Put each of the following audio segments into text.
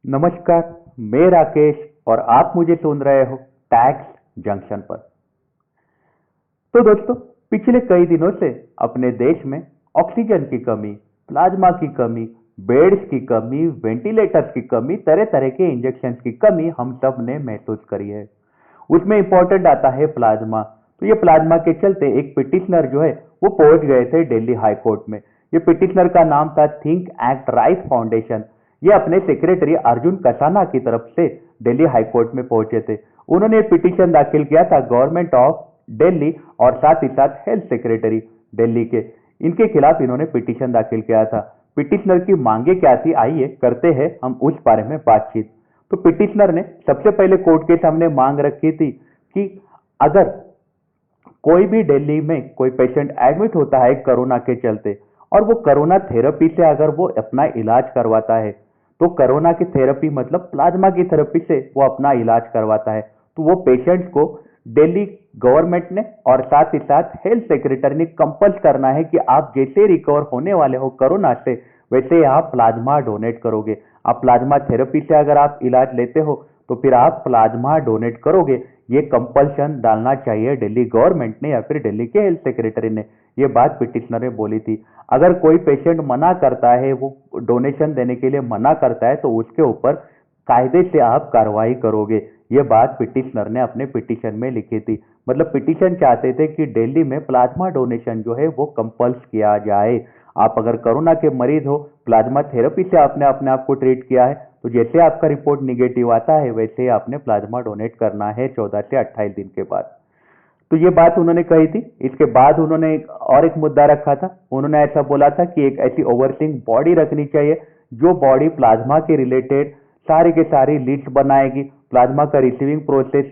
नमस्कार। मैं राकेश और आप मुझे सुन रहे हो टैक्स जंक्शन पर। तो दोस्तों, पिछले कई दिनों से अपने देश में ऑक्सीजन की कमी, प्लाज्मा की कमी, बेड्स की कमी, वेंटिलेटर्स की कमी, तरह तरह के इंजेक्शन की कमी हम सब ने महसूस करी है। उसमें इंपॉर्टेंट आता है प्लाज्मा। तो ये प्लाज्मा के चलते एक पिटिशनर जो है वो पहुंच गए थे दिल्ली हाई कोर्ट में। ये पिटिशनर का नाम था थिंक एक्ट राइट फाउंडेशन। ये अपने सेक्रेटरी अर्जुन कसाना की तरफ से दिल्ली हाई कोर्ट में पहुंचे थे। उन्होंने पिटिशन दाखिल किया था गवर्नमेंट ऑफ दिल्ली और साथ ही साथ हेल्थ सेक्रेटरी दिल्ली के, इनके खिलाफ इन्होंने पिटिशन दाखिल किया था। पिटिशनर की मांगे क्या थी, आइए करते हैं हम उस बारे में बातचीत। तो पिटिशनर ने सबसे पहले कोर्ट के सामने मांग रखी थी कि अगर कोई भी दिल्ली में कोई पेशेंट एडमिट होता है कोरोना के चलते और वो कोरोना थेरेपी से अगर वो अपना इलाज करवाता है, तो कोरोना की थेरेपी मतलब प्लाज्मा की थेरेपी से वो अपना इलाज करवाता है, तो वो पेशेंट्स को दिल्ली गवर्नमेंट ने और साथ ही साथ हेल्थ सेक्रेटरी ने कंपल्स करना है कि आप जैसे रिकवर होने वाले हो कोरोना से, वैसे आप प्लाज्मा डोनेट करोगे। आप प्लाज्मा थेरेपी से अगर आप इलाज लेते हो तो फिर आप प्लाज्मा डोनेट करोगे। ये कंपल्शन डालना चाहिए दिल्ली गवर्नमेंट ने या फिर दिल्ली के हेल्थ सेक्रेटरी ने। ये बात पिटिशनर ने बोली थी। अगर कोई पेशेंट मना करता है, वो डोनेशन देने के लिए मना करता है, तो उसके ऊपर कायदे से आप कार्रवाई करोगे। ये बात पिटिशनर ने अपने पिटिशन में लिखी थी। मतलब पिटिशन चाहते थे कि दिल्ली में प्लाज्मा डोनेशन जो है वो कंपल्स किया जाए। आप अगर कोरोना के मरीज हो, प्लाज्मा थेरेपी से आपने अपने आप को ट्रीट किया है, तो जैसे आपका रिपोर्ट निगेटिव आता है वैसे ही आपने प्लाज्मा डोनेट करना है 14 से 28 दिन के बाद। तो ये बात उन्होंने कही थी। इसके बाद उन्होंने एक मुद्दा रखा था। उन्होंने ऐसा बोला था कि एक ऐसी ओवरसीइंग बॉडी रखनी चाहिए जो बॉडी प्लाज्मा के रिलेटेड सारी के सारी लिस्ट बनाएगी, प्लाज्मा का रिसीविंग प्रोसेस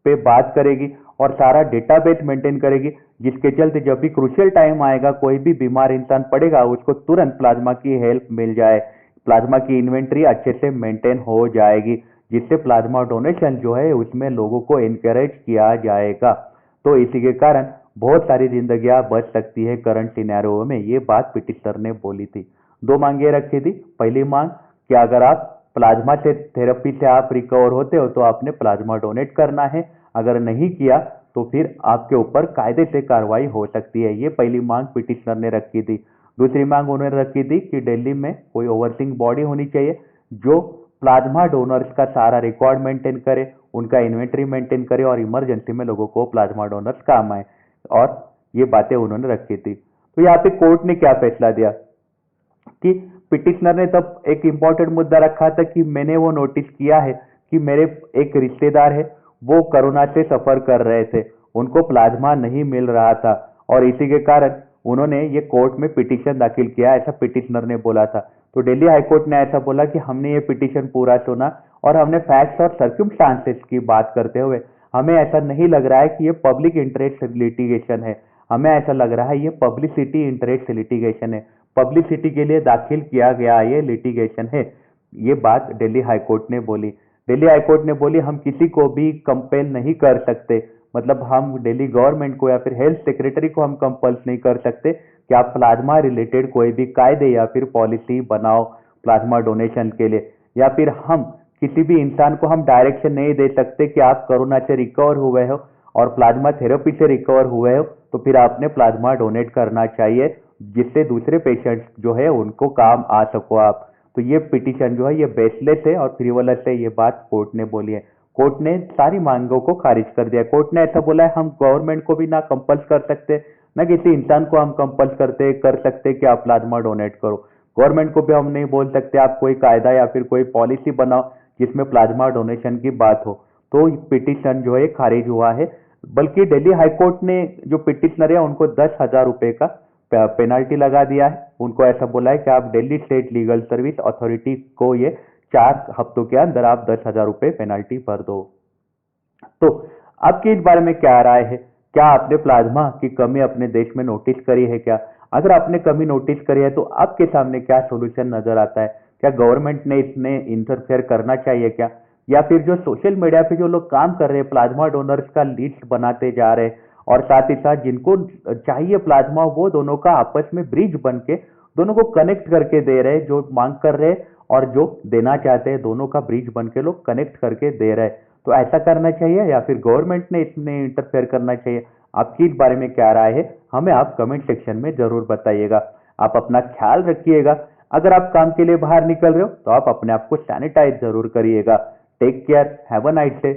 पे बात करेगी और सारा डेटाबेस मेंटेन करेगी, जिसके चलते जब भी क्रूशियल टाइम आएगा, कोई भी बीमार इंसान पड़ेगा, उसको तुरंत प्लाज्मा की हेल्प मिल जाए। प्लाज्मा की इन्वेंट्री अच्छे से मेंटेन हो जाएगी, जिससे प्लाज्मा डोनेशन जो है उसमें लोगों को इनकरेज किया जाएगा। तो इसी के कारण बहुत सारी जिंदगियां बच सकती है करंट सिनेरियो में। ये बात पिटिशनर ने बोली थी। दो मांगे रखी थी। पहली मांग कि अगर आप प्लाज्मा से थेरेपी से आप रिकवर होते हो तो आपने प्लाज्मा डोनेट करना है, अगर नहीं किया तो फिर आपके ऊपर कायदे से कार्रवाई हो सकती है। ये पहली मांग पिटिशनर ने रखी थी। दूसरी मांग उन्होंने रखी थी कि दिल्ली में कोई ओवरसीइंग बॉडी होनी चाहिए जो प्लाज्मा डोनर्स का सारा रिकॉर्ड मेंटेन करे, उनका इन्वेंट्री मेंटेन करे और इमरजेंसी में लोगों को प्लाज्मा डोनर्स काम आए। और ये बातें उन्होंने रखी थी। तो यहाँ पे कोर्ट ने क्या फैसला दिया कि पिटिशनर ने तब एक इंपॉर्टेंट मुद्दा रखा था कि मैंने वो नोटिस किया है कि मेरे एक रिश्तेदार है, वो कोरोना से सफर कर रहे थे, उनको प्लाज्मा नहीं मिल रहा था और इसी के कारण उन्होंने ये कोर्ट में पिटिशन दाखिल किया, ऐसा पिटिशनर ने बोला था। तो दिल्ली हाईकोर्ट ने ऐसा बोला कि हमने ये पिटिशन पूरा सुना और हमने फैक्ट्स और सर्कमस्टांसेस की बात करते हुए हमें ऐसा नहीं लग रहा है कि ये पब्लिक इंटरेस्ट लिटिगेशन है, हमें ऐसा लग रहा है ये पब्लिसिटी इंटरेस्ट लिटिगेशन है, पब्लिसिटी के लिए दाखिल किया गया ये लिटिगेशन है। ये बात दिल्ली हाईकोर्ट ने बोली। दिल्ली हाईकोर्ट ने बोली हम किसी को भी कंपेल नहीं कर सकते, मतलब हम दिल्ली गवर्नमेंट को या फिर हेल्थ सेक्रेटरी को हम कंपल्स नहीं कर सकते कि आप प्लाज्मा रिलेटेड कोई भी कायदे या फिर पॉलिसी बनाओ प्लाज्मा डोनेशन के लिए, या फिर हम किसी भी इंसान को हम डायरेक्शन नहीं दे सकते कि आप कोरोना से रिकवर हुए हो और प्लाज्मा थेरेपी से रिकवर हुए हो तो फिर आपने प्लाज्मा डोनेट करना चाहिए, जिससे दूसरे पेशेंट्स जो है उनको काम आ सको आप। तो ये पिटिशन जो है ये बेसलेस है और फ्रीवलस है, ये बात कोर्ट ने बोली है। कोर्ट ने सारी मांगों को खारिज कर दिया। कोर्ट ने ऐसा बोला है हम गवर्नमेंट को भी ना कंपल्स कर सकते, ना किसी इंसान को हम कंपल्स कर सकते कि आप प्लाज्मा डोनेट करो। गवर्नमेंट को भी हम नहीं बोल सकते आप कोई कायदा या फिर कोई पॉलिसी बनाओ जिसमें प्लाज्मा डोनेशन की बात हो। तो पिटिशन जो है खारिज हुआ है। बल्कि दिल्ली हाईकोर्ट ने जो पिटिशनर है उनको 10,000 रुपए का पेनाल्टी लगा दिया है। उनको ऐसा बोला है कि आप Delhi state legal service authority को ये 4 हफ्तों के अंदर आप 10,000 रुपए पेनाल्टी भर दो। तो आपकी इस बारे में क्या राय है? क्या आपने प्लाज्मा की कमी अपने देश में नोटिस करी है क्या? अगर आपने कमी नोटिस करी है तो आपके सामने क्या सोल्यूशन नजर आता है? क्या गवर्नमेंट ने इसमें इंटरफेयर करना चाहिए क्या? या फिर जो सोशल मीडिया पे जो लोग काम कर रहे हैं प्लाज्मा डोनर्स का लिस्ट बनाते जा रहे हैं और साथ ही साथ जिनको चाहिए प्लाज्मा वो दोनों का आपस में ब्रिज बन के दोनों को कनेक्ट करके दे रहे हैं जो मांग कर रहे हैं और जो देना चाहते हैं दोनों का ब्रिज बन के लोग कनेक्ट करके दे रहे हैं। तो ऐसा करना चाहिए या फिर गवर्नमेंट ने इसमें इंटरफेयर करना चाहिए? आपकी इस बारे में क्या राय है, हमें आप कमेंट सेक्शन में जरूर बताइएगा। आप अपना ख्याल रखिएगा। अगर आप काम के लिए बाहर निकल रहे हो तो आप अपने आप को सैनिटाइज जरूर करिएगा। Take care, have a nice day.